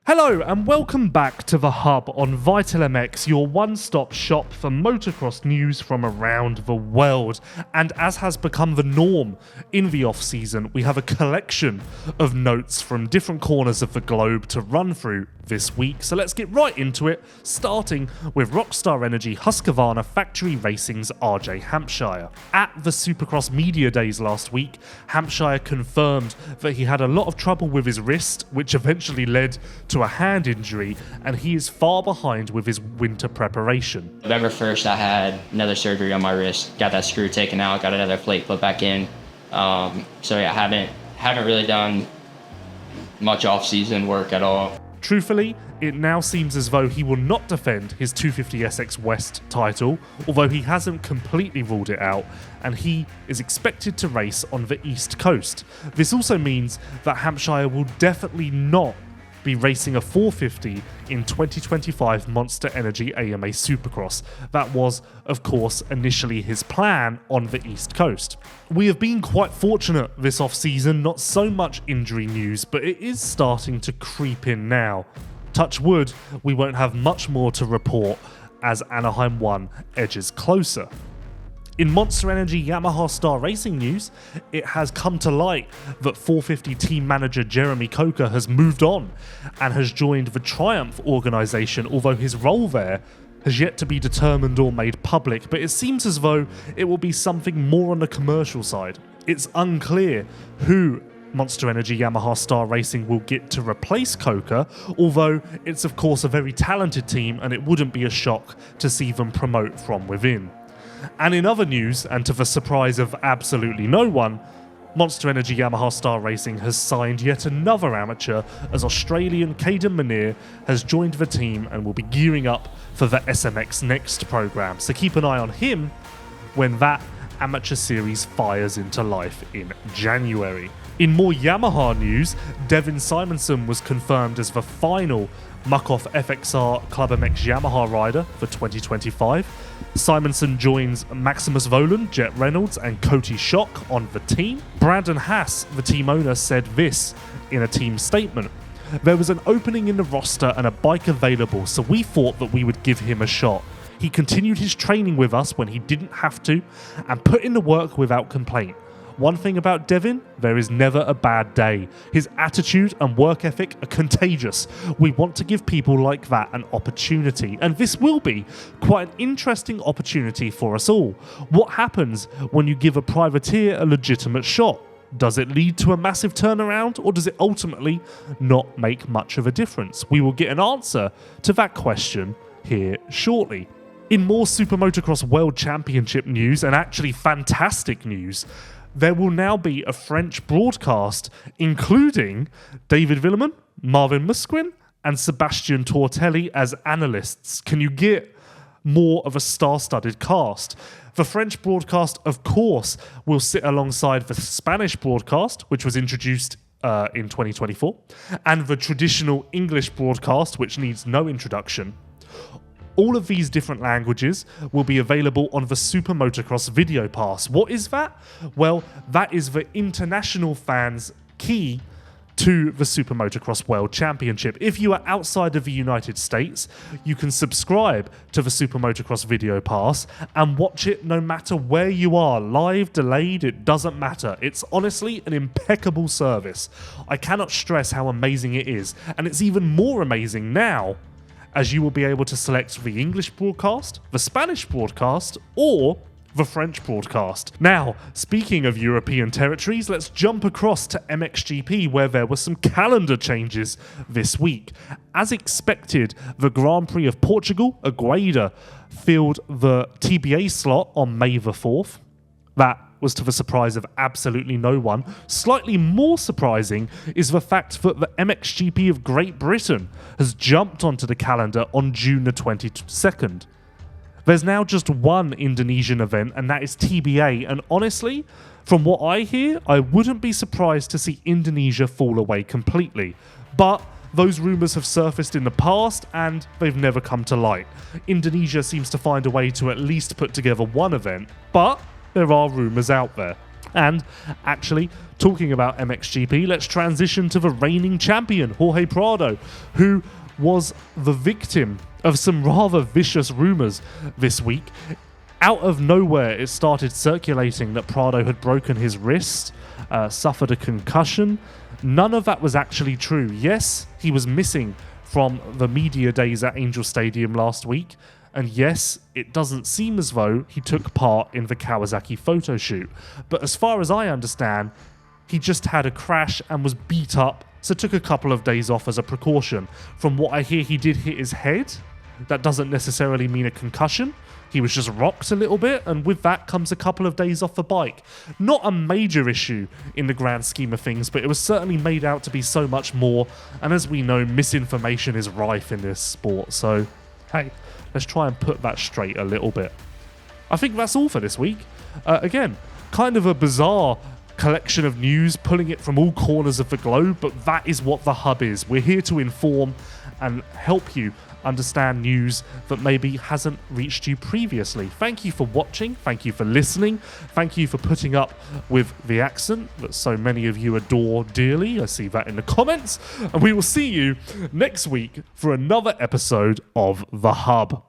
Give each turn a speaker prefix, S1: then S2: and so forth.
S1: Hello and welcome back to The Hub on Vital MX, your one-stop shop for motocross news from around the world. And as has become the norm in the off-season, we have a collection of notes from different corners of the globe to run through this week. So let's get right into it, starting with Rockstar Energy Husqvarna Factory Racing's RJ Hampshire. At the Supercross Media Days last week, Hampshire confirmed that he had a lot of trouble with his wrist, which eventually led to a hand injury, and he is far behind with his winter preparation.
S2: November 1st, I had another surgery on my wrist, got that screw taken out, got another plate put back in. So yeah, haven't really done much off-season work at all.
S1: Truthfully, it now seems as though he will not defend his 250SX West title, although he hasn't completely ruled it out, and he is expected to race on the East Coast. This also means that Hampshire will definitely not be racing a 450 in 2025 Monster Energy AMA Supercross. That was, of course, initially his plan on the East Coast. We have been quite fortunate this off-season, not so much injury news, but it is starting to creep in now. Touch wood, we won't have much more to report as Anaheim 1 edges closer. In Monster Energy Yamaha Star Racing news, it has come to light that 450 team manager Jeremy Coker has moved on and has joined the Triumph organisation, although his role there has yet to be determined or made public, but it seems as though it will be something more on the commercial side. It's unclear who Monster Energy Yamaha Star Racing will get to replace Coker, although it's of course a very talented team and it wouldn't be a shock to see them promote from within. And in other news, and to the surprise of absolutely no one, Monster Energy Yamaha Star Racing has signed yet another amateur as Australian Caden Munir has joined the team and will be gearing up for the SMX Next program. So keep an eye on him when that amateur series fires into life in January. In more Yamaha news, Devin Simonson was confirmed as the final Muck-Off FXR ClubMX Yamaha rider for 2025. Simonson joins Maximus Volan, Jet Reynolds and Cody Schock on the team. Brandon Haas, the team owner, said this in a team statement: "There was an opening in the roster and a bike available, so we thought that we would give him a shot. He continued his training with us when he didn't have to and put in the work without complaint. One thing about Devin, there is never a bad day. His attitude and work ethic are contagious. We want to give people like that an opportunity, and this will be quite an interesting opportunity for us all. What happens when you give a privateer a legitimate shot? Does it lead to a massive turnaround, or does it ultimately not make much of a difference? We will get an answer to that question here shortly." In more SuperMotocross World Championship news, and actually fantastic news, there will now be a French broadcast including David Villemin, Marvin Musquin and Sebastian Tortelli as analysts. Can you get more of a star-studded cast? The French broadcast, of course, will sit alongside the Spanish broadcast, which was introduced in 2024, and the traditional English broadcast, which needs no introduction. All of these different languages will be available on the SuperMotocross Video Pass. What is that? Well, that is the international fans' key to the SuperMotocross World Championship. If you are outside of the United States, you can subscribe to the SuperMotocross Video Pass and watch it no matter where you are. Live, delayed, it doesn't matter. It's honestly an impeccable service. I cannot stress how amazing it is, and it's even more amazing now as you will be able to select the English broadcast, the Spanish broadcast, or the French broadcast. Now, speaking of European territories, let's jump across to MXGP, where there were some calendar changes this week. As expected, the Grand Prix of Portugal, Agueda, filled the TBA slot on May the 4th. That was to the surprise of absolutely no one. Slightly more surprising is the fact that the MXGP of Great Britain has jumped onto the calendar on June the 22nd. There's now just one Indonesian event, and that is TBA, and honestly, from what I hear, I wouldn't be surprised to see Indonesia fall away completely. But those rumours have surfaced in the past and they've never come to light. Indonesia seems to find a way to at least put together one event, but there are rumours out there. And actually, talking about MXGP, let's transition to the reigning champion, Jorge Prado, who was the victim of some rather vicious rumours this week. Out of nowhere, it started circulating that Prado had broken his wrist, suffered a concussion. None of that was actually true. Yes, he was missing from the media days at Angel Stadium last week. And yes, it doesn't seem as though he took part in the Kawasaki photo shoot. But as far as I understand, he just had a crash and was beat up, so took a couple of days off as a precaution. From what I hear, he did hit his head. That doesn't necessarily mean a concussion. He was just rocked a little bit, and with that comes a couple of days off the bike. Not a major issue in the grand scheme of things, but it was certainly made out to be so much more. And as we know, misinformation is rife in this sport. So, hey, let's try and put that straight a little bit. I think that's all for this week. Again, kind of a bizarre collection of news, pulling it from all corners of the globe, but that is what the Hub is. We're here to inform and help you understand news that maybe hasn't reached you previously. Thank you for watching. Thank you for listening. Thank you for putting up with the accent that so many of you adore dearly. I see that in the comments. And we will see you next week for another episode of The Hub.